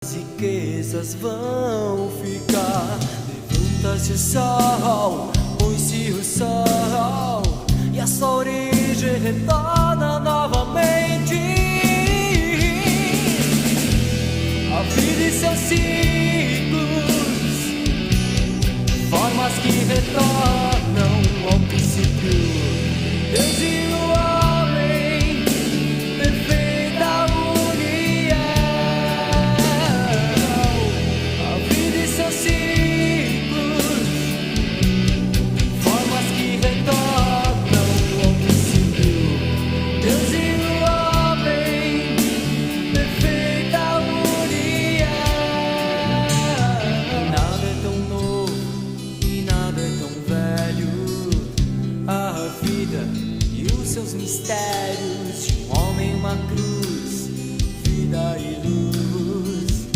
As riquezas vão ficar. Levanta-se o sol, põe-se o sol, e a sua origem retorna novamente. A vida e seus ciclos, formas que retornam ao princípio. Deus e